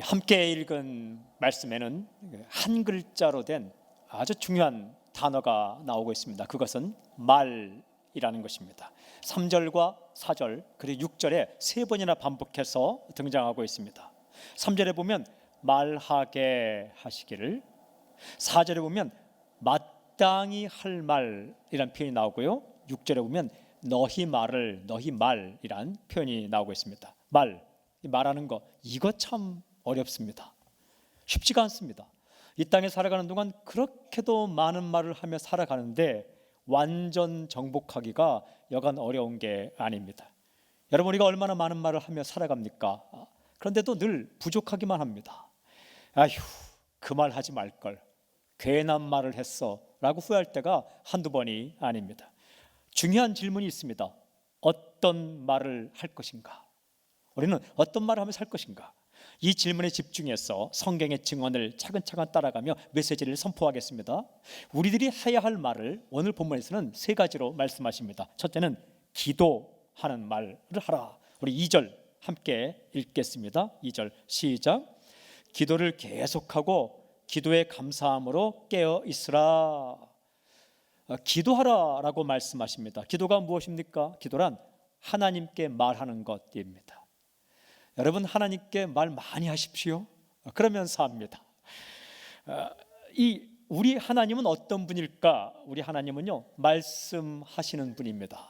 함께 읽은 말씀에는 한 글자로 된 아주 중요한 단어가 나오고 있습니다. 그것은 말이라는 것입니다. 3절과 4절 그리고 6절에 세 번이나 반복해서 등장하고 있습니다. 3절에 보면 말하게 하시기를, 4절에 보면 마땅히 할 말이라는 표현이 나오고요, 6절에 보면 너희 말이란 표현이 나오고 있습니다. 말하는 거, 이거 참 어렵습니다. 쉽지가 않습니다. 이 땅에 살아가는 동안 그렇게도 많은 말을 하며 살아가는데 완전 정복하기가 여간 어려운 게 아닙니다. 여러분, 우리가 얼마나 많은 말을 하며 살아갑니까? 그런데도 늘 부족하기만 합니다. 아휴, 그 말 하지 말걸, 괜한 말을 했어 라고 후회할 때가 한두 번이 아닙니다. 중요한 질문이 있습니다. 어떤 말을 할 것인가? 우리는 어떤 말을 하며 살 것인가? 이 질문에 집중해서 성경의 증언을 차근차근 따라가며 메시지를 선포하겠습니다. 우리들이 해야 할 말을 오늘 본문에서는 세 가지로 말씀하십니다. 첫째는 기도하는 말을 하라. 우리 2절 함께 읽겠습니다. 2절 시작. 기도를 계속하고 기도에 감사함으로 깨어 있으라. 기도하라라고 말씀하십니다. 기도가 무엇입니까? 기도란 하나님께 말하는 것입니다. 여러분, 하나님께 말 많이 하십시오. 그러면 삽니다. 우리 하나님은 어떤 분일까? 우리 하나님은요, 말씀하시는 분입니다.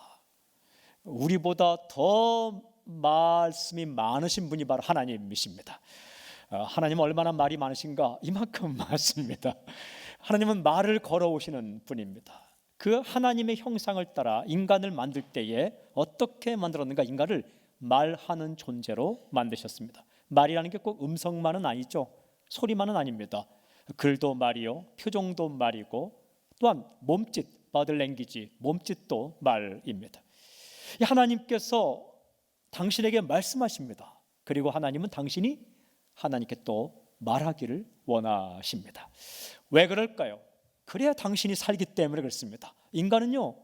우리보다 더 말씀이 많으신 분이 바로 하나님이십니다. 하나님은 얼마나 말이 많으신가? 이만큼 많습니다. 하나님은 말을 걸어오시는 분입니다. 그 하나님의 형상을 따라 인간을 만들 때에 어떻게 만들었는가? 인간을 말하는 존재로 만드셨습니다. 말이라는 게 꼭 음성만은 아니죠. 소리만은 아닙니다. 글도 말이요, 표정도 말이고, 또한 몸짓, body language, 몸짓도 말입니다. 하나님께서 당신에게 말씀하십니다. 그리고 하나님은 당신이 하나님께 또 말하기를 원하십니다. 왜 그럴까요? 그래야 당신이 살기 때문에 그렇습니다. 인간은요,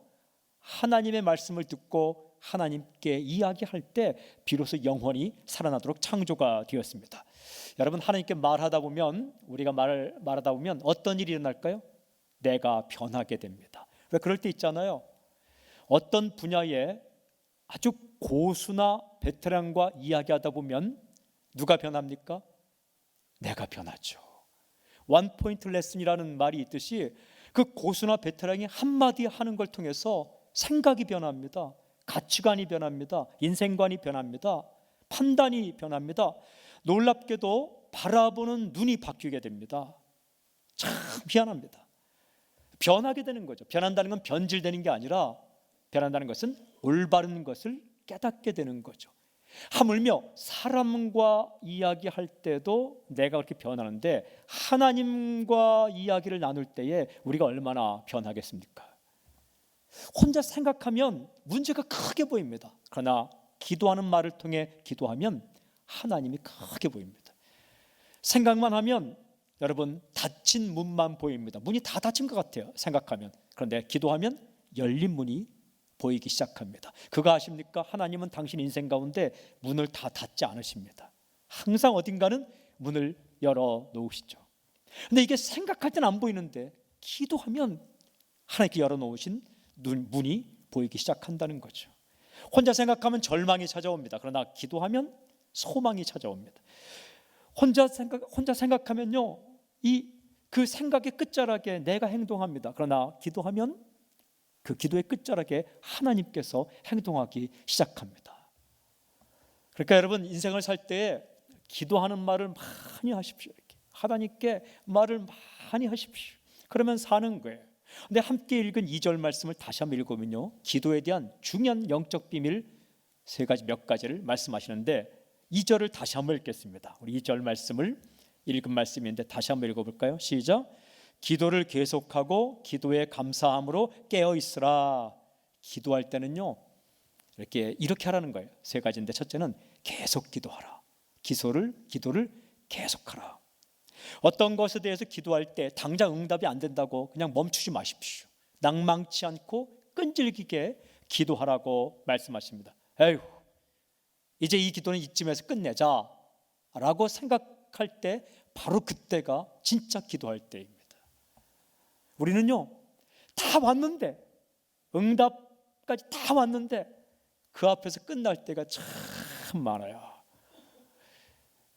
하나님의 말씀을 듣고 하나님께 이야기할 때 비로소 영혼이 살아나도록 창조가 되었습니다. 여러분, 하나님께 말하다 보면, 우리가 말하다 보면 어떤 일이 일어날까요? 내가 변하게 됩니다. 왜 그럴 때 있잖아요. 어떤 분야에 아주 고수나 베테랑과 이야기하다 보면 누가 변합니까? 내가 변하죠. 원 포인트 레슨이라는 말이 있듯이 그 고수나 베테랑이 한마디 하는 걸 통해서 생각이 변합니다. 가치관이 변합니다. 인생관이 변합니다. 판단이 변합니다. 놀랍게도 바라보는 눈이 바뀌게 됩니다. 참 희한합니다. 변하게 되는 거죠. 변한다는 건 변질되는 게 아니라, 변한다는 것은 올바른 것을 깨닫게 되는 거죠. 하물며 사람과 이야기할 때도 내가 그렇게 변하는데 하나님과 이야기를 나눌 때에 우리가 얼마나 변하겠습니까? 혼자 생각하면 문제가 크게 보입니다. 그러나 기도하는 말을 통해 기도하면 하나님이 크게 보입니다. 생각만 하면 여러분, 닫힌 문만 보입니다. 문이 다 닫힌 것 같아요, 생각하면. 그런데 기도하면 열린 문이 보이기 시작합니다. 그거 아십니까? 하나님은 당신 인생 가운데 문을 다 닫지 않으십니다. 항상 어딘가는 문을 열어 놓으시죠. 근데 이게 생각할 때는 안 보이는데 기도하면 하나님께 열어 놓으신 문이 보이기 시작한다는 거죠. 혼자 생각하면 절망이 찾아옵니다. 그러나 기도하면 소망이 찾아옵니다. 혼자 생각하면요, 그 생각의 끝자락에 내가 행동합니다. 그러나 기도하면 그 기도의 끝자락에 하나님께서 행동하기 시작합니다. 그러니까 여러분, 인생을 살 때 기도하는 말을 많이 하십시오. 이렇게 하나님께 말을 많이 하십시오. 그러면 사는 거예요. 근데 함께 읽은 2절 말씀을 다시 한번 읽으면요, 기도에 대한 중요한 영적 비밀 몇 가지를 말씀하시는데 2절을 다시 한번 읽겠습니다. 우리 2절 말씀을 읽은 말씀인데 다시 한번 읽어볼까요? 시작. 기도를 계속하고 기도에 감사함으로 깨어 있으라. 기도할 때는요, 이렇게 하라는 거예요. 세 가지인데 첫째는 계속 기도하라. 기도를 계속하라. 어떤 것에 대해서 기도할 때 당장 응답이 안 된다고 그냥 멈추지 마십시오. 낭망치 않고 끈질기게 기도하라고 말씀하십니다. 에휴, 이제 이 기도는 이쯤에서 끝내자 라고 시작할 때 바로 그때가 진짜 기도할 때입니다. 우리는요, 다 왔는데, 응답까지 다 왔는데 그 앞에서 끝날 때가 참 많아요.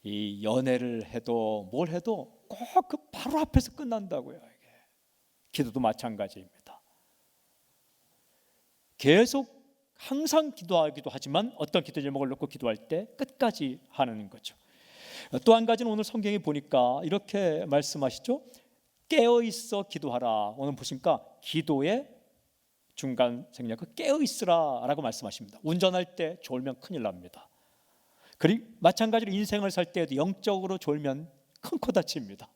이 연애를 해도 뭘 해도 꼭 그 바로 앞에서 끝난다고요. 이게. 기도도 마찬가지입니다. 계속 항상 기도하기도 하지만 어떤 기도 제목을 놓고 기도할 때 끝까지 하는 거죠. 또 한 가지는 오늘 성경에 보니까 이렇게 말씀하시죠. 깨어 있어 기도하라. 오늘 보시니까 기도의 중간 생략, 깨어 있으라라고 말씀하십니다. 운전할 때 졸면 큰일 납니다. 그리고 마찬가지로 인생을 살 때에도 영적으로 졸면 큰 코 다칩니다.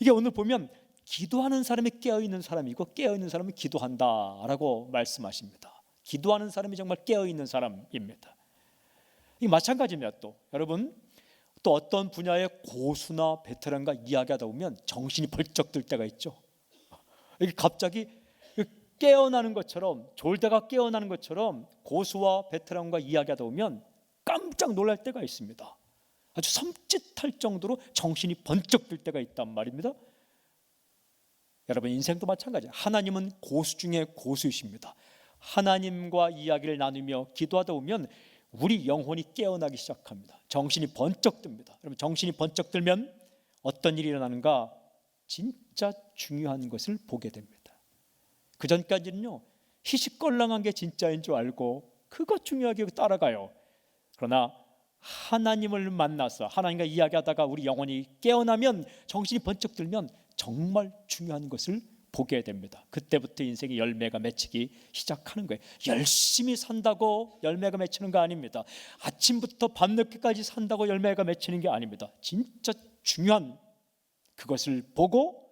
이게 오늘 보면 기도하는 사람이 깨어 있는 사람이고 깨어 있는 사람은 기도한다라고 말씀하십니다. 기도하는 사람이 정말 깨어 있는 사람입니다. 이 마찬가지입니다. 또 여러분, 또 어떤 분야의 고수나 베테랑과 이야기하다 보면 정신이 벌쩍 들 때가 있죠. 이게 갑자기 깨어나는 것처럼, 졸다가 깨어나는 것처럼 고수와 베테랑과 이야기하다 보면 깜짝 놀랄 때가 있습니다. 아주 섬찟할 정도로 정신이 번쩍 들 때가 있단 말입니다. 여러분, 인생도 마찬가지예요. 하나님은 고수 중에 고수이십니다. 하나님과 이야기를 나누며 기도하다 보면 우리 영혼이 깨어나기 시작합니다. 정신이 번쩍 듭니다. 여러분, 정신이 번쩍 들면 어떤 일이 일어나는가? 진짜 중요한 것을 보게 됩니다. 그 전까지는요, 희식걸랑한 게 진짜인 줄 알고 그거 중요하게 따라가요. 그러나 하나님을 만나서 하나님과 이야기하다가 우리 영혼이 깨어나면, 정신이 번쩍 들면 정말 중요한 것을 보게 됩니다. 그때부터 인생의 열매가 맺히기 시작하는 거예요. 열심히 산다고 열매가 맺히는 거 아닙니다. 아침부터 밤늦게까지 산다고 열매가 맺히는 게 아닙니다. 진짜 중요한 그것을 보고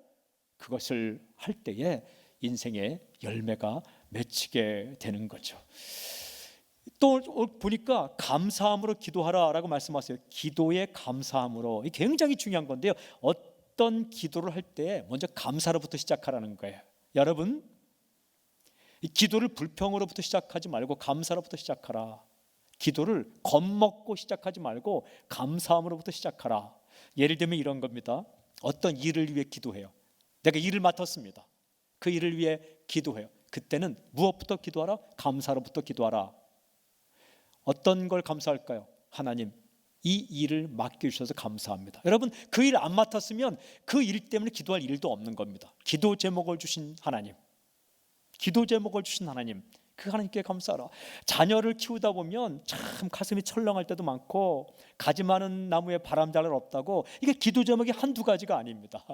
그것을 할 때에 인생의 열매가 맺히게 되는 거죠. 또 보니까 감사함으로 기도하라라고 말씀하세요. 기도의 감사함으로. 이게 굉장히 중요한 건데요. 어떤 기도를 할 때 먼저 감사로부터 시작하라는 거예요. 여러분, 이 기도를 불평으로부터 시작하지 말고 감사로부터 시작하라. 기도를 겁먹고 시작하지 말고 감사함으로부터 시작하라. 예를 들면 이런 겁니다. 어떤 일을 위해 기도해요. 내가 일을 맡았습니다. 그 일을 위해 기도해요. 그때는 무엇부터 기도하라? 감사로부터 기도하라. 어떤 걸 감사할까요? 하나님, 이 일을 맡겨주셔서 감사합니다. 여러분, 그 일 안 맡았으면 그 일 때문에 기도할 일도 없는 겁니다. 기도 제목을 주신 하나님, 기도 제목을 주신 하나님, 그 하나님께 감사하라. 자녀를 키우다 보면 참 가슴이 철렁할 때도 많고, 가지 많은 나무에 바람잘 없다고. 이게 기도 제목이 한두 가지가 아닙니다.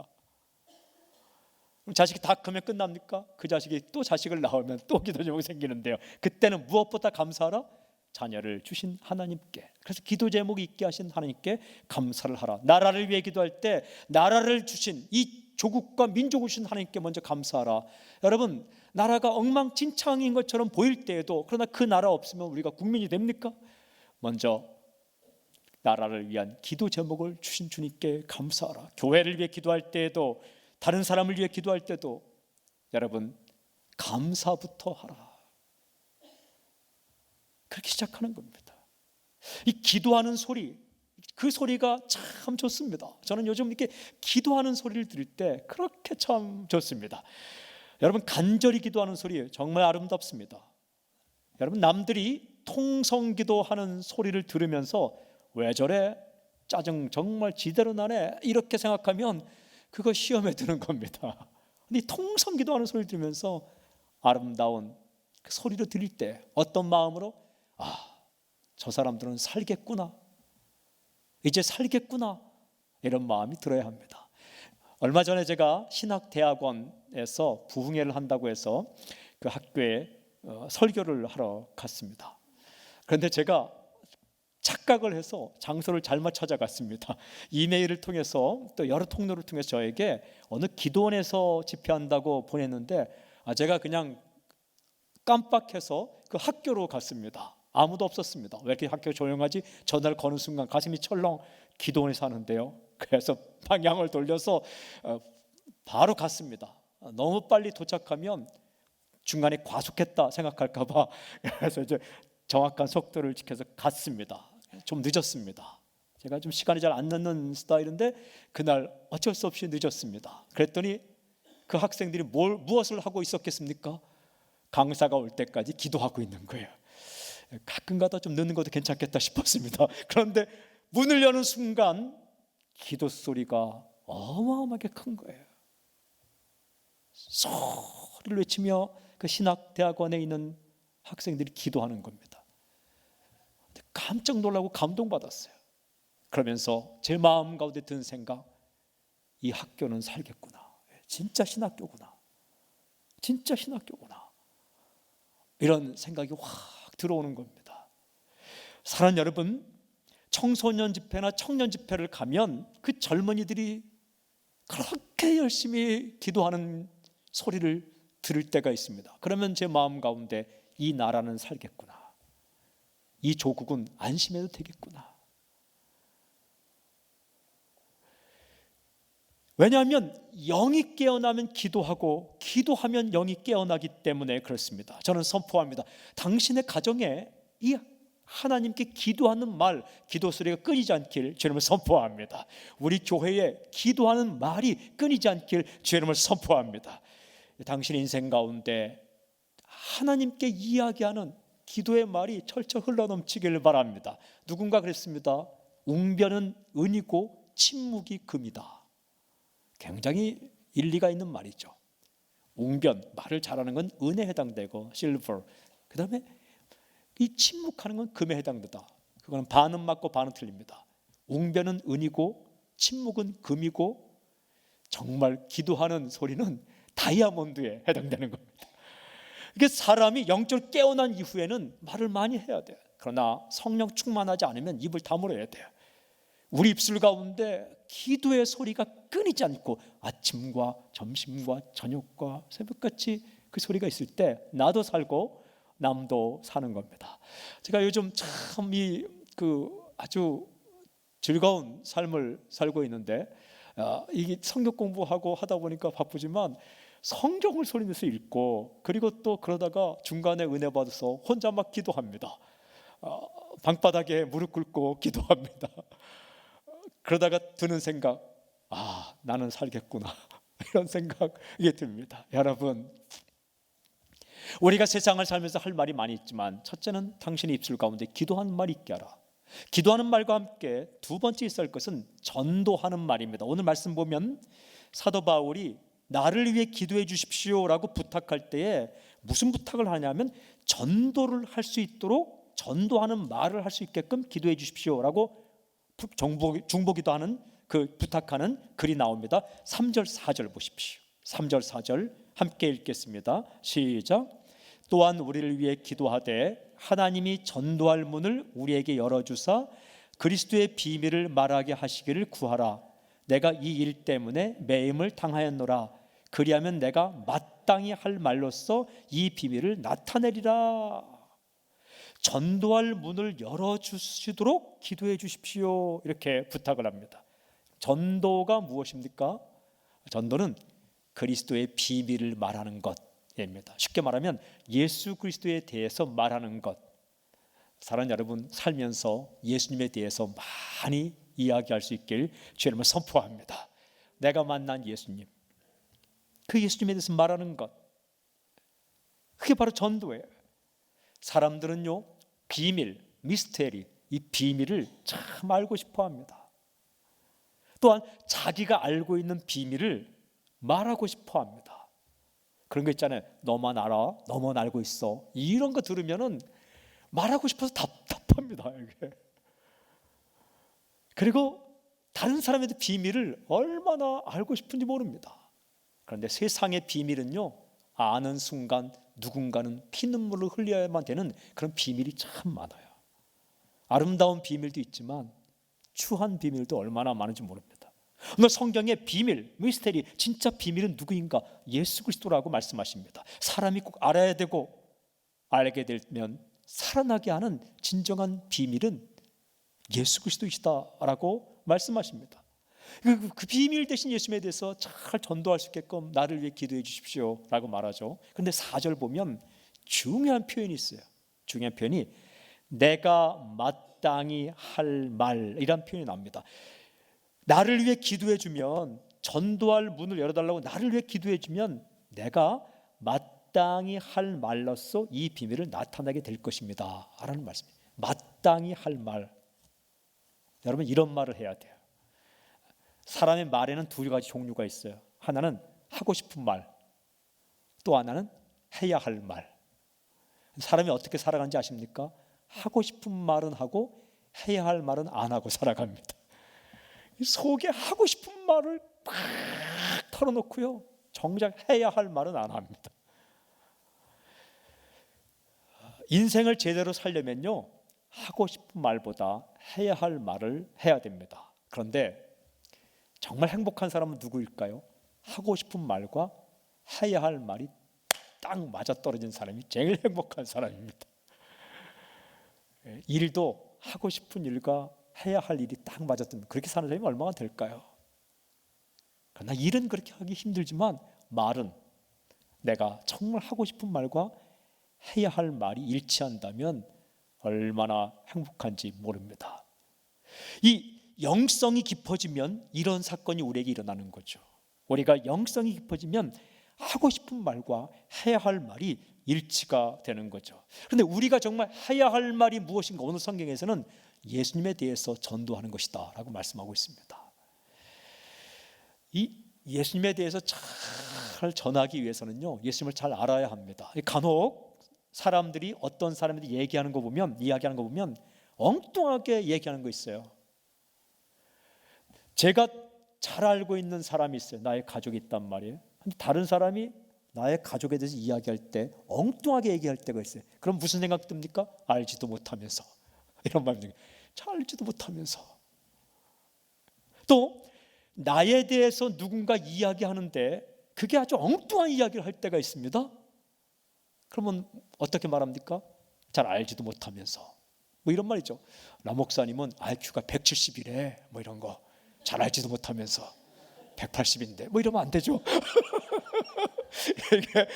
자식이 다 크면 끝납니까? 그 자식이 또 자식을 낳으면 또 기도 제목이 생기는데요. 그때는 무엇보다 감사하라? 자녀를 주신 하나님께. 그래서 기도 제목이 있게 하신 하나님께 감사를 하라. 나라를 위해 기도할 때 나라를 주신, 이 조국과 민족을 주신 하나님께 먼저 감사하라. 여러분, 나라가 엉망진창인 것처럼 보일 때에도, 그러나 그 나라 없으면 우리가 국민이 됩니까? 먼저 나라를 위한 기도 제목을 주신 주님께 감사하라. 교회를 위해 기도할 때에도, 다른 사람을 위해 기도할 때도 여러분, 감사부터 하라. 그렇게 시작하는 겁니다. 이 기도하는 소리, 그 소리가 참 좋습니다. 저는 요즘 이렇게 기도하는 소리를 들을 때 그렇게 참 좋습니다. 여러분, 간절히 기도하는 소리 정말 아름답습니다. 여러분, 남들이 통성기도하는 소리를 들으면서 왜 저래? 짜증 정말 지대로 나네, 이렇게 생각하면 그거 시험에 드는 겁니다. 근데 통성기도하는 소리를 들으면서 아름다운 그 소리를 들을 때 어떤 마음으로? 저 사람들은 살겠구나, 이제 살겠구나, 이런 마음이 들어야 합니다. 얼마 전에 제가 신학대학원에서 부흥회를 한다고 해서 그 학교에 설교를 하러 갔습니다. 그런데 제가 착각을 해서 장소를 잘못 찾아갔습니다. 이메일을 통해서 또 여러 통로를 통해서 저에게 어느 기도원에서 집회한다고 보냈는데, 제가 그냥 깜빡해서 그 학교로 갔습니다. 아무도 없었습니다. 왜 이렇게 학교 조용하지? 전화를 거는 순간 가슴이 철렁. 기도원에서 하는데요. 그래서 방향을 돌려서 바로 갔습니다. 너무 빨리 도착하면 중간에 과속했다 생각할까 봐. 그래서 이제 정확한 속도를 지켜서 갔습니다. 좀 늦었습니다. 제가 좀 시간이 잘 안 늦는 스타일인데 그날 어쩔 수 없이 늦었습니다. 그랬더니 그 학생들이 무엇을 하고 있었겠습니까? 강사가 올 때까지 기도하고 있는 거예요. 가끔가다 좀 늦는 것도 괜찮겠다 싶었습니다. 그런데 문을 여는 순간 기도 소리가 어마어마하게 큰 거예요. 소리를 외치며 그 신학대학원에 있는 학생들이 기도하는 겁니다. 깜짝 놀라고 감동받았어요. 그러면서 제 마음 가운데 든 생각, 이 학교는 살겠구나. 진짜 신학교구나. 진짜 신학교구나. 이런 생각이 확 들어오는 겁니다. 사랑하는 여러분, 청소년 집회나 청년 집회를 가면 그 젊은이들이 그렇게 열심히 기도하는 소리를 들을 때가 있습니다. 그러면 제 마음 가운데 이 나라는 살겠구나. 이 조국은 안심해도 되겠구나. 왜냐하면 영이 깨어나면 기도하고 기도하면 영이 깨어나기 때문에 그렇습니다. 저는 선포합니다. 당신의 가정에 이 하나님께 기도하는 말, 기도 소리가 끊이지 않길 주님을 선포합니다. 우리 교회에 기도하는 말이 끊이지 않길 주님을 선포합니다. 당신의 인생 가운데 하나님께 이야기하는 기도의 말이 철철 흘러넘치기를 바랍니다. 누군가 그랬습니다. 웅변은 은이고 침묵이 금이다. 굉장히 일리가 있는 말이죠. 웅변, 말을 잘하는 건 은에 해당되고 실버, 그 다음에 이 침묵하는 건 금에 해당된다. 그거는 반은 맞고 반은 틀립니다. 웅변은 은이고 침묵은 금이고 정말 기도하는 소리는 다이아몬드에 해당되는 겁니다. 이게 사람이 영적으로 깨어난 이후에는 말을 많이 해야 돼요. 그러나 성령 충만하지 않으면 입을 다물어야 돼요. 우리 입술 가운데 기도의 소리가 끊이지 않고 아침과 점심과 저녁과 새벽같이 그 소리가 있을 때 나도 살고 남도 사는 겁니다. 제가 요즘 참 아주 즐거운 삶을 살고 있는데 이게 성경 공부하고 하다 보니까 바쁘지만 성경을 소리내서 읽고 그리고 또 그러다가 중간에 은혜 받아서 혼자 막 기도합니다. 방바닥에 무릎 꿇고 기도합니다. 그러다가 드는 생각, 나는 살겠구나 이런 생각이 듭니다. 여러분, 우리가 세상을 살면서 할 말이 많이 있지만 첫째는 당신의 입술 가운데 기도하는 말이 있게 하라. 기도하는 말과 함께 두 번째 있어야 할 것은 전도하는 말입니다. 오늘 말씀 보면 사도 바울이 나를 위해 기도해 주십시오라고 부탁할 때에 무슨 부탁을 하냐면 전도를 할 수 있도록 전도하는 말을 할 수 있게끔 기도해 주십시오라고 중보기도 하는 그 부탁하는 글이 나옵니다. 3절 4절 보십시오. 3절 4절 함께 읽겠습니다. 시작. 또한 우리를 위해 기도하되 하나님이 전도할 문을 우리에게 열어주사 그리스도의 비밀을 말하게 하시기를 구하라. 내가 이 일 때문에 매임을 당하였노라. 그리하면 내가 마땅히 할 말로써 이 비밀을 나타내리라. 전도할 문을 열어주시도록 기도해 주십시오. 이렇게 부탁을 합니다. 전도가 무엇입니까? 전도는 그리스도의 비밀을 말하는 것입니다. 쉽게 말하면 예수 그리스도에 대해서 말하는 것. 사랑하는 여러분, 살면서 예수님에 대해서 많이 이야기할 수 있길 주님을 선포합니다. 내가 만난 예수님, 그 예수님에 대해서 말하는 것, 그게 바로 전도예요. 사람들은요, 비밀, 미스테리, 이 비밀을 참 알고 싶어 합니다. 또한 자기가 알고 있는 비밀을 말하고 싶어 합니다. 그런 거 있잖아요. 너만 알아, 너만 알고 있어. 이런 거 들으면은 말하고 싶어서 답답합니다. 이게. 그리고 다른 사람의 비밀을 얼마나 알고 싶은지 모릅니다. 그런데 세상의 비밀은요, 아는 순간 누군가는 피눈물을 흘려야만 되는 그런 비밀이 참 많아요. 아름다운 비밀도 있지만 추한 비밀도 얼마나 많은지 모릅니다. 오늘 성경의 비밀, 미스테리, 진짜 비밀은 누구인가? 예수 그리스도라고 말씀하십니다. 사람이 꼭 알아야 되고 알게 되면 살아나게 하는 진정한 비밀은 예수 그리스도이시다라고 말씀하십니다. 그 비밀 대신 예수님에 대해서 잘 전도할 수 있게끔 나를 위해 기도해 주십시오 라고 말하죠. 그런데 4절 보면 중요한 표현이 있어요. 중요한 표현이 내가 마땅히 할 말이란 표현이 나옵니다. 나를 위해 기도해 주면, 전도할 문을 열어달라고 나를 위해 기도해 주면 내가 마땅히 할 말로서 이 비밀을 나타나게 될 것입니다 라는 말씀입니다. 마땅히 할 말. 여러분, 이런 말을 해야 돼요. 사람의 말에는 두 가지 종류가 있어요. 하나는 하고 싶은 말, 또 하나는 해야 할 말. 사람이 어떻게 살아가는지 아십니까? 하고 싶은 말은 하고 해야 할 말은 안 하고 살아갑니다. 속에 하고 싶은 말을 막 털어놓고요, 정작 해야 할 말은 안 합니다. 인생을 제대로 살려면요, 하고 싶은 말보다 해야 할 말을 해야 됩니다. 그런데 정말 행복한 사람은 누구일까요? 하고 싶은 말과 해야 할 말이 딱 맞아떨어진 사람이 제일 행복한 사람입니다. 일도 하고 싶은 일과 해야 할 일이 딱 맞아떨어지면 그렇게 사는 사람이 얼마나 될까요? 그러나 일은 그렇게 하기 힘들지만 말은 내가 정말 하고 싶은 말과 해야 할 말이 일치한다면 얼마나 행복한지 모릅니다. 이 영성이 깊어지면 이런 사건이 우리에게 일어나는 거죠. 우리가 영성이 깊어지면 하고 싶은 말과 해야 할 말이 일치가 되는 거죠. 그런데 우리가 정말 해야 할 말이 무엇인가, 오늘 성경에서는 예수님에 대해서 전도하는 것이다 라고 말씀하고 있습니다. 이 예수님에 대해서 잘 전하기 위해서는요, 예수님을 잘 알아야 합니다. 간혹 사람들이 어떤 사람들이 얘기하는 거 보면, 이야기하는 거 보면 엉뚱하게 얘기하는 거 있어요. 제가 잘 알고 있는 사람이 있어요. 나의 가족이 있단 말이에요. 근데 다른 사람이 나의 가족에 대해서 이야기할 때 엉뚱하게 얘기할 때가 있어요. 그럼 무슨 생각 듭니까? 알지도 못하면서. 이런 말입니다. 잘 알지도 못하면서. 또 나에 대해서 누군가 이야기하는데 그게 아주 엉뚱한 이야기를 할 때가 있습니다. 그러면 어떻게 말합니까? 잘 알지도 못하면서. 뭐 이런 말이죠. 라 목사님은 IQ가 170이래. 뭐 이런 거. 잘 알지도 못하면서 180인데 뭐 이러면 안 되죠. 이게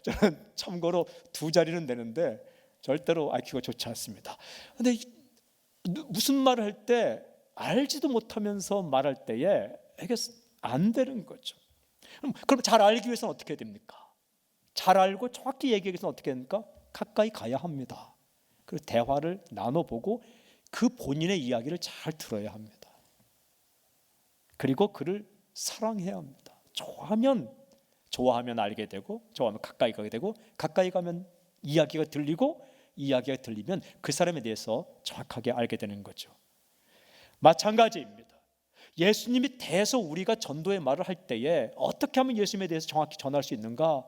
저는 참고로 2자리는 되는데 절대로 IQ가 좋지 않습니다. 근데 무슨 말을 할 때 알지도 못하면서 말할 때에 이게 안 되는 거죠. 그럼 잘 알기 위해서는 어떻게 해야 됩니까? 잘 알고 정확히 얘기하기 위해서는 어떻게 됩니까? 가까이 가야 합니다. 그리고 대화를 나눠보고 그 본인의 이야기를 잘 들어야 합니다. 그리고 그를 사랑해야 합니다. 좋아하면 알게 되고, 좋아하면 가까이 가게 되고, 가까이 가면 이야기가 들리고, 이야기가 들리면 그 사람에 대해서 정확하게 알게 되는 거죠. 마찬가지입니다. 예수님이 대해서 우리가 전도의 말을 할 때에 어떻게 하면 예수님에 대해서 정확히 전할 수 있는가?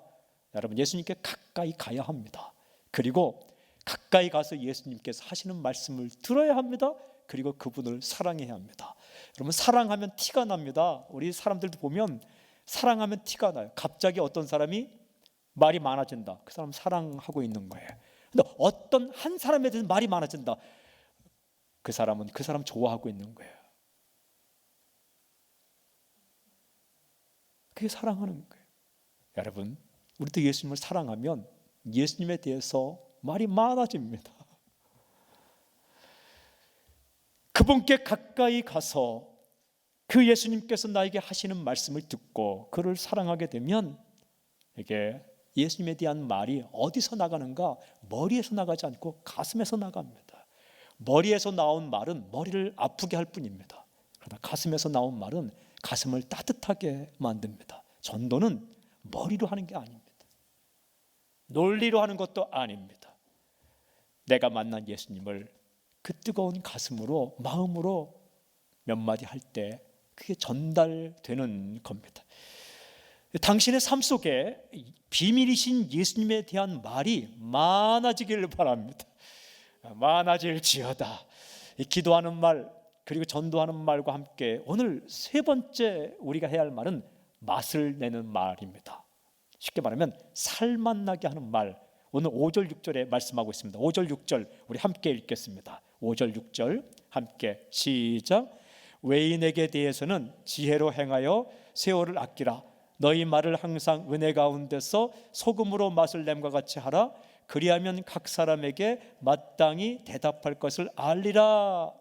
여러분, 예수님께 가까이 가야 합니다. 그리고 가까이 가서 예수님께서 하시는 말씀을 들어야 합니다. 그리고 그분을 사랑해야 합니다. 여러분, 사랑하면 티가 납니다. 우리 사람들도 보면 사랑하면 티가 나요. 갑자기 어떤 사람이 말이 많아진다. 그 사람 사랑하고 있는 거예요. 근데 어떤 한 사람에 대해서 말이 많아진다. 그 사람은 그 사람 좋아하고 있는 거예요. 그게 사랑하는 거예요. 여러분, 우리도 예수님을 사랑하면 예수님에 대해서 말이 많아집니다. 그분께 가까이 가서 그 예수님께서 나에게 하시는 말씀을 듣고 그를 사랑하게 되면 이게 예수님에 대한 말이 어디서 나가는가? 머리에서 나가지 않고 가슴에서 나갑니다. 머리에서 나온 말은 머리를 아프게 할 뿐입니다. 그러나 가슴에서 나온 말은 가슴을 따뜻하게 만듭니다. 전도는 머리로 하는 게 아닙니다. 논리로 하는 것도 아닙니다. 내가 만난 예수님을 그 뜨거운 가슴으로, 마음으로 몇 마디 할 때 그게 전달되는 겁니다. 당신의 삶 속에 비밀이신 예수님에 대한 말이 많아지기를 바랍니다. 많아질지어다. 기도하는 말 그리고 전도하는 말과 함께 오늘 3번째 우리가 해야 할 말은 맛을 내는 말입니다. 쉽게 말하면 살맛나게 하는 말. 오늘 5절 6절에 말씀하고 있습니다. 5절 6절 우리 함께 읽겠습니다. 5절 6절 함께 시작. 외인에게 대해서는 지혜로 행하여 세월을 아끼라. 너희 말을 항상 은혜 가운데서 소금으로 맛을 냄과 같이 하라. 그리하면 각 사람에게 마땅히 대답할 것을 알리라.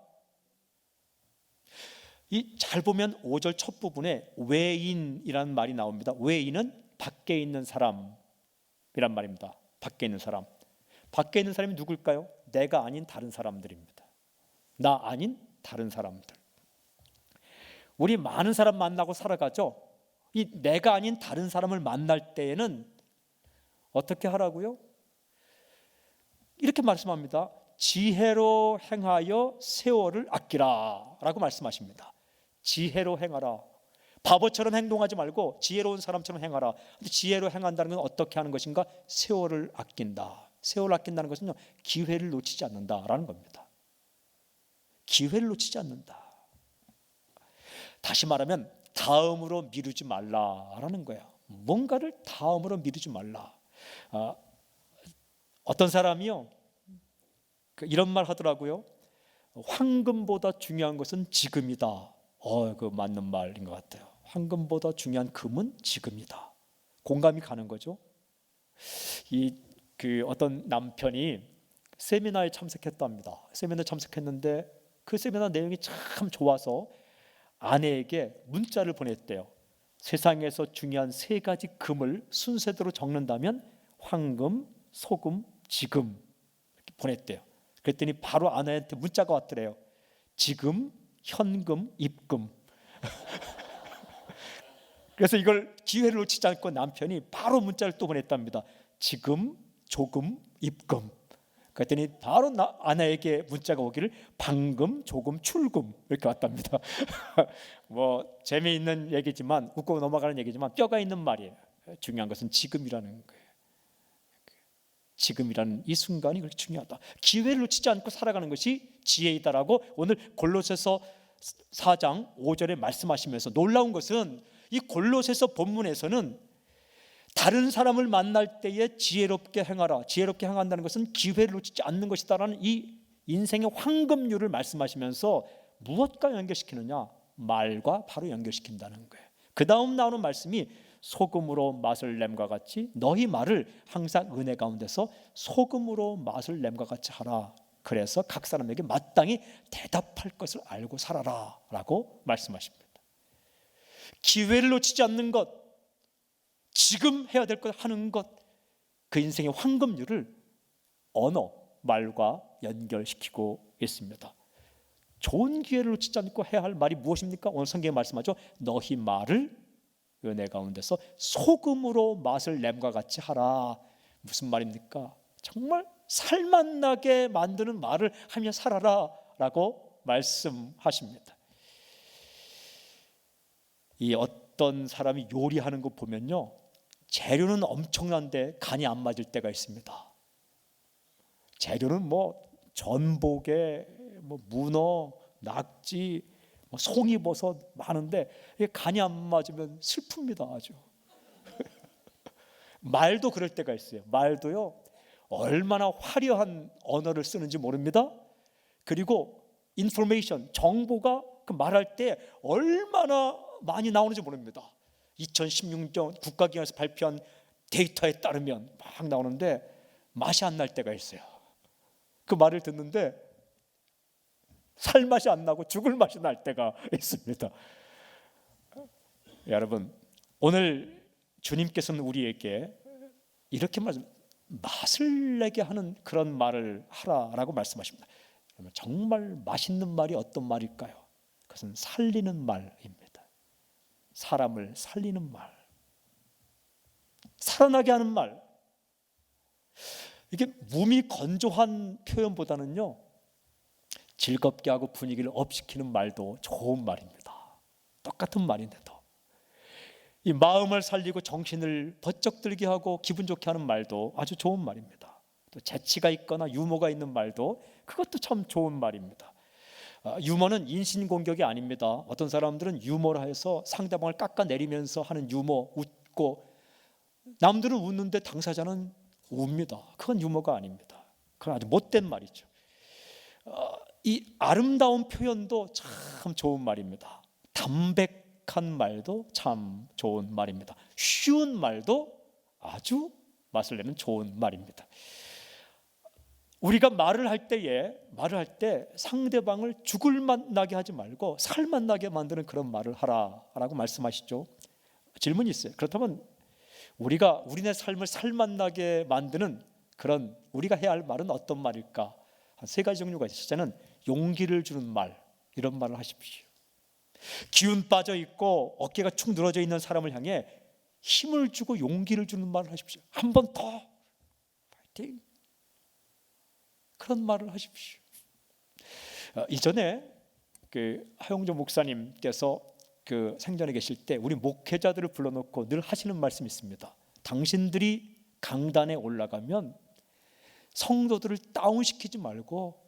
이 잘 보면 5절 첫 부분에 외인이라는 말이 나옵니다. 외인은 밖에 있는 사람이란 말입니다. 밖에 있는 사람. 밖에 있는 사람이 누굴까요? 내가 아닌 다른 사람들입니다. 나 아닌 다른 사람들. 우리 많은 사람 만나고 살아가죠. 이 내가 아닌 다른 사람을 만날 때에는 어떻게 하라고요? 이렇게 말씀합니다. 지혜로 행하여 세월을 아끼라 라고 말씀하십니다. 지혜로 행하라. 바보처럼 행동하지 말고 지혜로운 사람처럼 행하라. 근데 지혜로 행한다는 건 어떻게 하는 것인가? 세월을 아낀다. 세월을 아낀다는 것은요, 기회를 놓치지 않는다라는 겁니다. 기회를 놓치지 않는다. 다시 말하면 다음으로 미루지 말라라는 거야. 뭔가를 다음으로 미루지 말라. 어떤 사람이요, 이런 말 하더라고요. 황금보다 중요한 것은 지금이다. 그 맞는 말인 것 같아요. 황금보다 중요한 금은 지금이다. 공감이 가는 거죠. 어떤 남편이 세미나에 참석했답니다. 세미나에 참석했는데 그 세미나 내용이 참 좋아서 아내에게 문자를 보냈대요. 세상에서 중요한 3가지 금을 순서대로 적는다면 황금, 소금, 지금 이렇게 보냈대요. 그랬더니 바로 아내한테 문자가 왔더래요. 지금, 현금, 입금. 그래서 이걸 기회를 놓치지 않고 남편이 바로 문자를 또 보냈답니다. 지금, 조금, 입금. 그랬더니 바로 아내에게 문자가 오기를 방금, 조금, 출금 이렇게 왔답니다. 뭐 재미있는 얘기지만, 웃고 넘어가는 얘기지만 뼈가 있는 말이에요. 중요한 것은 지금이라는 거예요. 지금이라는 이 순간이 그렇게 중요하다. 기회를 놓치지 않고 살아가는 것이 지혜이다라고 오늘 골로새서 4장 5절에 말씀하시면서, 놀라운 것은 이 골로새서 본문에서는 다른 사람을 만날 때에 지혜롭게 행하라, 지혜롭게 행한다는 것은 기회를 놓치지 않는 것이다라는 이 인생의 황금률을 말씀하시면서 무엇과 연결시키느냐? 말과 바로 연결시킨다는 거예요. 그 다음 나오는 말씀이 소금으로 맛을 냄과 같이 너희 말을 항상 은혜 가운데서 소금으로 맛을 냄과 같이 하라. 그래서 각 사람에게 마땅히 대답할 것을 알고 살아라 라고 말씀하십니다. 기회를 놓치지 않는 것, 지금 해야 될 것 하는 것, 그 인생의 황금률을 언어, 말과 연결시키고 있습니다. 좋은 기회를 놓치지 않고 해야 할 말이 무엇입니까? 오늘 성경에 말씀하죠. 너희 말을 은혜 가운데서 소금으로 맛을 냄과 같이 하라. 무슨 말입니까? 정말 살맛나게 만드는 말을 하며 살아라 라고 말씀하십니다. 이 어떤 사람이 요리하는 거 보면요, 재료는 엄청난데 간이 안 맞을 때가 있습니다. 재료는 뭐 전복에 뭐 문어, 낙지, 송이버섯 많은데 간이 안 맞으면 슬픕니다. 아주. 말도 그럴 때가 있어요. 말도요, 얼마나 화려한 언어를 쓰는지 모릅니다. 그리고 인포메이션, 정보가 그 말할 때 얼마나 많이 나오는지 모릅니다. 2016년 국가기관에서 발표한 데이터에 따르면 막 나오는데 맛이 안 날 때가 있어요. 그 말을 듣는데 살맛이 안 나고 죽을 맛이 날 때가 있습니다. 여러분, 오늘 주님께서는 우리에게 이렇게 맛을 내게 하는 그런 말을 하라라고 말씀하십니다. 정말 맛있는 말이 어떤 말일까요? 그것은 살리는 말입니다. 사람을 살리는 말, 살아나게 하는 말. 이게 몸이 건조한 표현보다는요, 즐겁게 하고 분위기를 업시키는 말도 좋은 말입니다. 똑같은 말인데도 이 마음을 살리고 정신을 번쩍 들게 하고 기분 좋게 하는 말도 아주 좋은 말입니다. 또 재치가 있거나 유머가 있는 말도 그것도 참 좋은 말입니다. 유머는 인신공격이 아닙니다. 어떤 사람들은 유머를 해서 상대방을 깎아내리면서 하는 유머, 웃고 남들은 웃는데 당사자는 웁니다. 그건 유머가 아닙니다. 그건 아주 못된 말이죠. 이 아름다운 표현도 참 좋은 말입니다. 담백한 말도 참 좋은 말입니다. 쉬운 말도 아주 맛을 내는 좋은 말입니다. 우리가 말을 할 때 상대방을 죽을 맛 나게 하지 말고 살맛 나게 만드는 그런 말을 하라라고 말씀하시죠. 질문이 있어요. 그렇다면 우리가 우리네 삶을 살맛 나게 만드는 그런 우리가 해야 할 말은 어떤 말일까? 한 세 가지 종류가 있어요. 첫째는 용기를 주는 말, 이런 말을 하십시오. 기운 빠져 있고 어깨가 축 늘어져 있는 사람을 향해 힘을 주고 용기를 주는 말을 하십시오. 한 번 더 파이팅, 그런 말을 하십시오. 이전에 하용조 목사님께서 생전에 계실 때 우리 목회자들을 불러놓고 늘 하시는 말씀이 있습니다. 당신들이 강단에 올라가면 성도들을 다운시키지 말고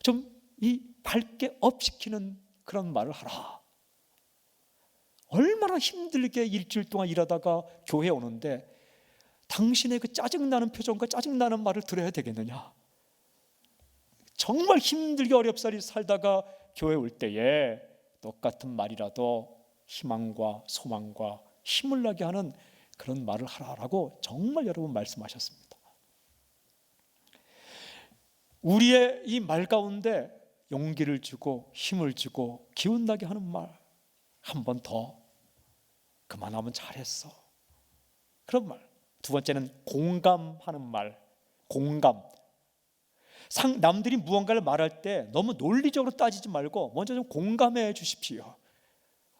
좀 밝게 업시키는 그런 말을 하라. 얼마나 힘들게 일주일 동안 일하다가 교회에 오는데 당신의 그 짜증나는 표정과 짜증나는 말을 들어야 되겠느냐? 정말 힘들게 어렵사리 살다가 교회에 올 때에 똑같은 말이라도 희망과 소망과 힘을 나게 하는 그런 말을 하라라고 정말 여러분 말씀하셨습니다. 우리의 이 말 가운데 용기를 주고 힘을 주고 기운 나게 하는 말, 한 번 더, 그만하면 잘했어, 그런 말. 두 번째는 공감하는 말. 공감. 남들이 무언가를 말할 때 너무 논리적으로 따지지 말고 먼저 좀 공감해 주십시오.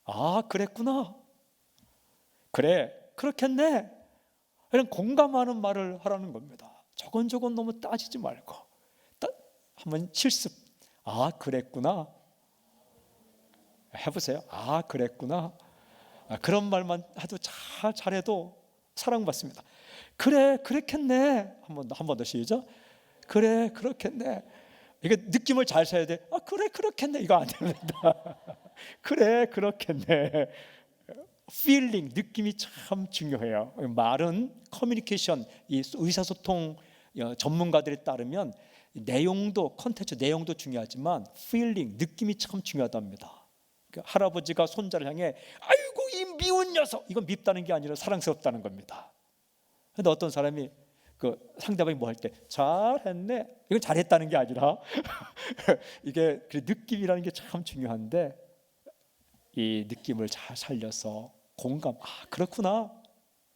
아, 그랬구나, 그래, 그렇겠네, 이런 공감하는 말을 하라는 겁니다. 저건 너무 따지지 말고 한번 실습. 아, 그랬구나, 해보세요. 아, 그랬구나. 그런 말만 해도 잘해도 사랑받습니다. 그래, 그랬겠네. 한 번 더 시작. 그래, 그렇겠네. 이게 느낌을 잘 써야 돼. 아, 그래, 그렇겠네. 이거 안 됩니다. 그래, 그렇겠네. feeling, 느낌이 참 중요해요. 말은 커뮤니케이션, 이 의사소통 전문가들에 따르면 내용도, 컨텐츠 내용도 중요하지만 feeling, 느낌이 참 중요하답니다. 할아버지가 손자를 향해 아이고 이 미운 녀석, 이건 밉다는 게 아니라 사랑스럽다는 겁니다. 그런데 어떤 사람이 상대방이 뭐 할 때 잘했네, 이건 잘했다는 게 아니라 이게 느낌이라는 게 참 중요한데 이 느낌을 잘 살려서 공감. 아, 그렇구나,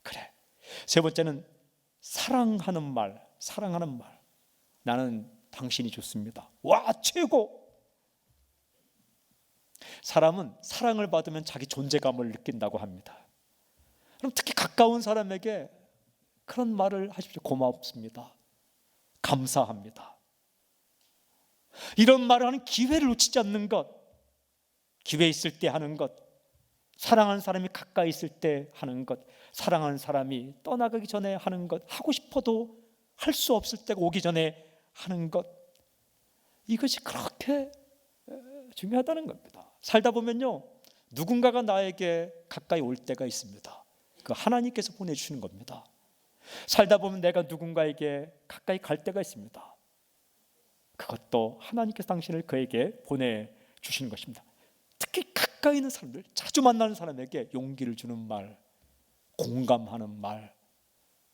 그래. 세 번째는 사랑하는 말. 사랑하는 말. 나는 당신이 좋습니다. 와, 최고. 사람은 사랑을 받으면 자기 존재감을 느낀다고 합니다. 그럼 특히 가까운 사람에게 그런 말을 하십시오. 고맙습니다, 감사합니다. 이런 말을 하는 기회를 놓치지 않는 것, 기회 있을 때 하는 것, 사랑하는 사람이 가까이 있을 때 하는 것, 사랑하는 사람이 떠나가기 전에 하는 것, 하고 싶어도 할 수 없을 때가 오기 전에 하는 것, 이것이 그렇게 중요하다는 겁니다. 살다 보면요, 누군가가 나에게 가까이 올 때가 있습니다. 그 하나님께서 보내주시는 겁니다. 살다 보면 내가 누군가에게 가까이 갈 때가 있습니다. 그것도 하나님께서 당신을 그에게 보내주시는 것입니다. 특히 가까이 있는 사람들, 자주 만나는 사람에게 용기를 주는 말, 공감하는 말,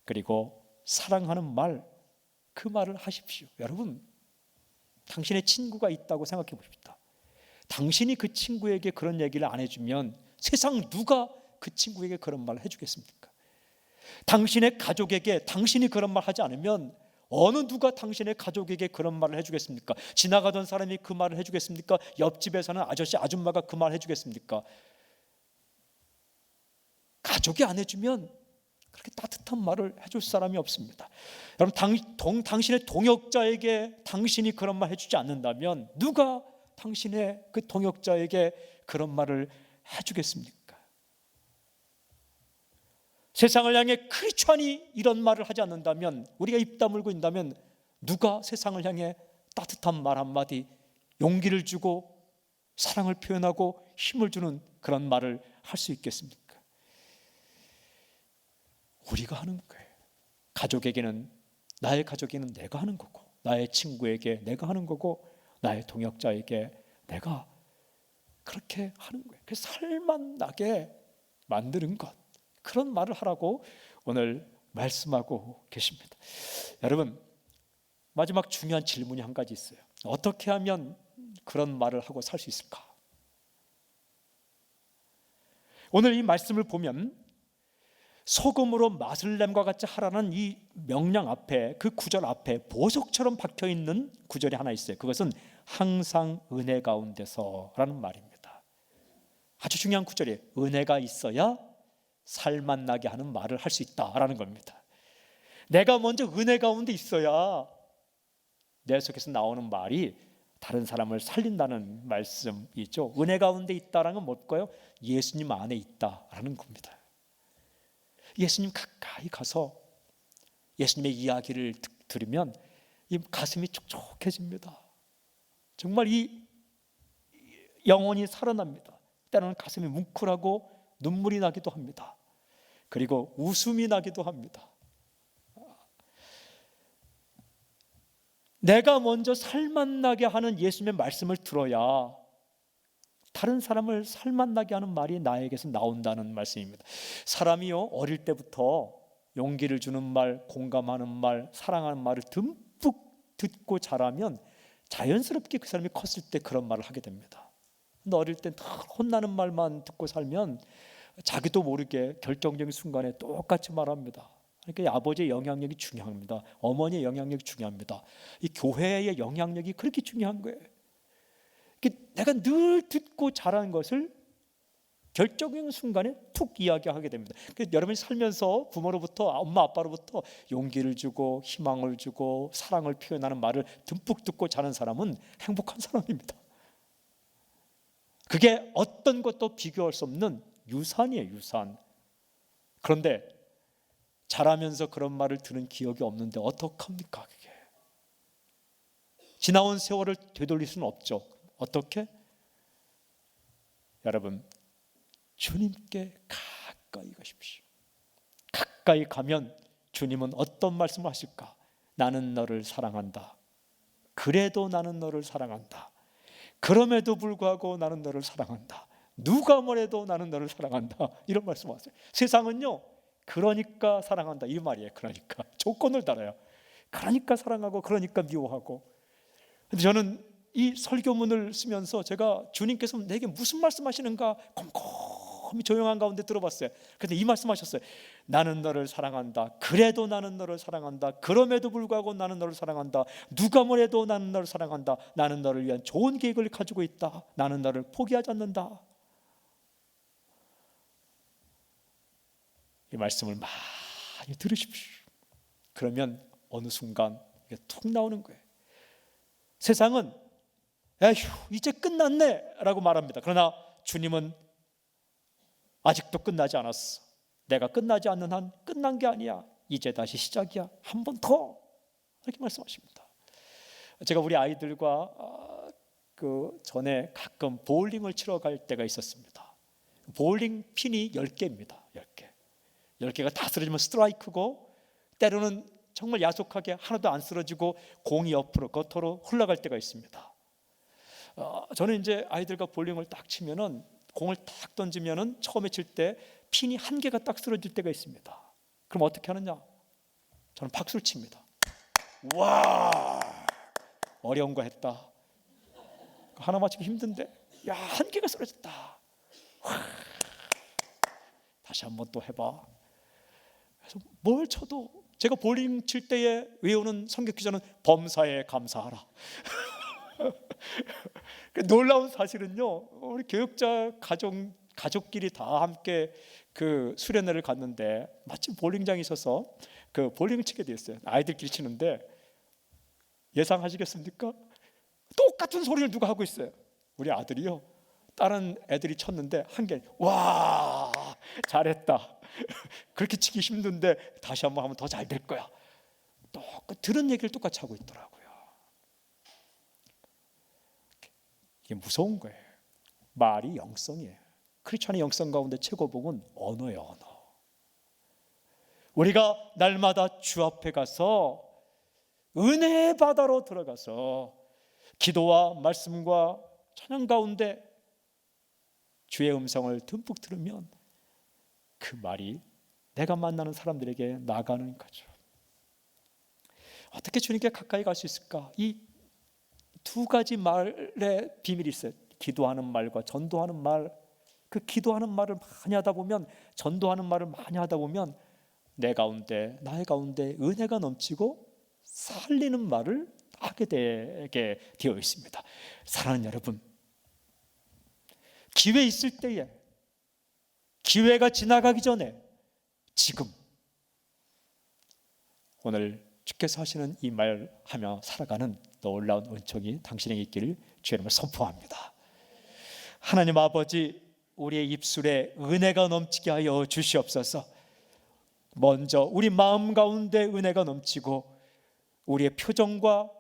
그리고 사랑하는 말, 그 말을 하십시오. 여러분, 당신의 친구가 있다고 생각해 보십시다. 당신이 그 친구에게 그런 얘기를 안 해주면 세상 누가 그 친구에게 그런 말을 해주겠습니까? 당신의 가족에게 당신이 그런 말 하지 않으면 어느 누가 당신의 가족에게 그런 말을 해주겠습니까? 지나가던 사람이 그 말을 해주겠습니까? 옆집에 사는 아저씨 아줌마가 그 말을 해주겠습니까? 가족이 안 해주면 그렇게 따뜻한 말을 해줄 사람이 없습니다. 여러분, 당신의 동역자에게 당신이 그런 말 해주지 않는다면 누가 당신의 그 동역자에게 그런 말을 해주겠습니까? 세상을 향해 크리스찬이 이런 말을 하지 않는다면, 우리가 입 다물고 있다면 누가 세상을 향해 따뜻한 말 한마디, 용기를 주고 사랑을 표현하고 힘을 주는 그런 말을 할 수 있겠습니까? 우리가 하는 거예요. 가족에게는, 나의 가족에게는 내가 하는 거고, 나의 친구에게 내가 하는 거고, 나의 동역자에게 내가 그렇게 하는 거예요. 그래서 살맛 나게 만드는 것, 그런 말을 하라고 오늘 말씀하고 계십니다. 여러분, 마지막 중요한 질문이 한 가지 있어요. 어떻게 하면 그런 말을 하고 살 수 있을까? 오늘 이 말씀을 보면 소금으로 맛을 냄과 같이 하라는 이 명령 앞에, 그 구절 앞에 보석처럼 박혀 있는 구절이 하나 있어요. 그것은 항상 은혜 가운데서라는 말입니다. 아주 중요한 구절이에요. 은혜가 있어야 살맛 나게 하는 말을 할 수 있다라는 겁니다. 내가 먼저 은혜 가운데 있어야 내 속에서 나오는 말이 다른 사람을 살린다는 말씀이죠. 은혜 가운데 있다라는 건 뭘까요? 예수님 안에 있다라는 겁니다. 예수님 가까이 가서 예수님의 이야기를 들으면 이 가슴이 촉촉해집니다. 정말 이 영혼이 살아납니다. 때로는 가슴이 뭉클하고 눈물이 나기도 합니다. 그리고 웃음이 나기도 합니다. 내가 먼저 살맛나게 하는 예수님의 말씀을 들어야 다른 사람을 살맛나게 하는 말이 나에게서 나온다는 말씀입니다. 사람이요, 어릴 때부터 용기를 주는 말, 공감하는 말, 사랑하는 말을 듬뿍 듣고 자라면 자연스럽게 그 사람이 컸을 때 그런 말을 하게 됩니다. 근데 어릴 때 혼나는 말만 듣고 살면 자기도 모르게 결정적인 순간에 똑같이 말합니다. 그러니까 아버지의 영향력이 중요합니다. 어머니의 영향력이 중요합니다. 이 교회의 영향력이 그렇게 중요한 거예요. 내가 늘 듣고 자란 것을 결정적인 순간에 툭 이야기하게 됩니다. 그래서 여러분이 살면서 부모로부터, 엄마 아빠로부터 용기를 주고 희망을 주고 사랑을 표현하는 말을 듬뿍 듣고 자란 사람은 행복한 사람입니다. 그게 어떤 것도 비교할 수 없는 유산이에요, 유산. 그런데 자라면서 그런 말을 들은 기억이 없는데 어떡합니까? 그게 지나온 세월을 되돌릴 수는 없죠. 어떻게? 여러분, 주님께 가까이 가십시오. 가까이 가면 주님은 어떤 말씀을 하실까? 나는 너를 사랑한다. 그래도 나는 너를 사랑한다. 그럼에도 불구하고 나는 너를 사랑한다. 누가 뭐래도 나는 너를 사랑한다. 이런 말씀을 하세요. 세상은요, 그러니까 사랑한다 이 말이에요. 그러니까 조건을 달아요. 그러니까 사랑하고 그러니까 미워하고. 근데 저는 이 설교문을 쓰면서 제가 주님께서 내게 무슨 말씀하시는가 곰곰이 조용한 가운데 들어봤어요. 그런데 이 말씀하셨어요. 나는 너를 사랑한다. 그래도 나는 너를 사랑한다. 그럼에도 불구하고 나는 너를 사랑한다. 누가 뭐래도 나는 너를 사랑한다. 나는 너를 위한 좋은 계획을 가지고 있다. 나는 너를 포기하지 않는다. 이 말씀을 많이 들으십시오. 그러면 어느 순간 이게 툭 나오는 거예요. 세상은 에휴, 이제 끝났네 라고 말합니다. 그러나 주님은 아직도 끝나지 않았어. 내가 끝나지 않는 한 끝난 게 아니야. 이제 다시 시작이야. 한 번 더. 이렇게 말씀하십니다. 제가 우리 아이들과 그 전에 가끔 보울링을 치러 갈 때가 있었습니다. 보울링 핀이 10개입니다. 10개. 10개가 다 쓰러지면 스트라이크고, 때로는 정말 야속하게 하나도 안 쓰러지고 공이 옆으로 겉으로 흘러갈 때가 있습니다. 저는 이제 아이들과 볼링을 딱 치면은, 공을 딱 던지면은 처음에 칠 때 핀이 한 개가 딱 쓰러질 때가 있습니다. 그럼 어떻게 하느냐? 저는 박수를 칩니다. 와, 어려운 거 했다. 하나 맞추기 힘든데, 야, 한 개가 쓰러졌다. 와, 다시 한번 또 해봐. 그래서 뭘 쳐도 제가 볼링 칠 때에 외우는 성경 기자는 범사에 감사하라. 놀라운 사실은요, 우리 교육자 가족끼리 다 함께 그 수련회를 갔는데 마침 볼링장에 있어서 그 볼링을 치게 됐어요. 아이들끼리 치는데 예상하시겠습니까? 똑같은 소리를 누가 하고 있어요. 우리 아들이요. 다른 애들이 쳤는데 한 개, 와, 잘했다. 그렇게 치기 힘든데 다시 한번 하면 더 잘 될 거야. 들은 얘기를 똑같이 하고 있더라고요. 이게 무서운 거예요. 말이 영성이에요. 크리스천의 영성 가운데 최고봉은 언어예요, 언어. 우리가 날마다 주 앞에 가서 은혜의 바다로 들어가서 기도와 말씀과 찬양 가운데 주의 음성을 듬뿍 들으면 그 말이 내가 만나는 사람들에게 나가는 거죠. 어떻게 주님께 가까이 갈 수 있을까? 이 두 가지 말의 비밀이 있어요. 기도하는 말과 전도하는 말. 그 기도하는 말을 많이 하다 보면, 전도하는 말을 많이 하다 보면 내 가운데, 나의 가운데 은혜가 넘치고 살리는 말을 하게 되게 되어 있습니다. 사랑하는 여러분, 기회 있을 때에, 기회가 지나가기 전에, 지금 오늘 주께서 하시는 이 말하며 살아가는 놀라운 은총이 당신에게 있기를 주의 이름으로 선포합니다. 하나님 아버지, 우리의 입술에 은혜가 넘치게 하여 주시옵소서. 먼저 우리 마음 가운데 은혜가 넘치고 우리의 표정과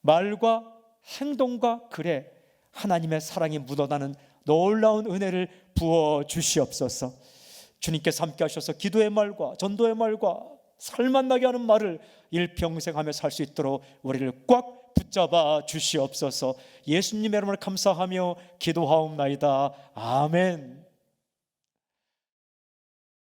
말과 행동과 글에 하나님의 사랑이 묻어나는 놀라운 은혜를 부어 주시옵소서. 주님께서 함께 하셔서 기도의 말과 전도의 말과 살만 나게 하는 말을 일평생 하며 살 수 있도록 우리를 꽉 붙잡아 주시옵소서. 예수님의 이름을 감사하며 기도하옵나이다. 아멘.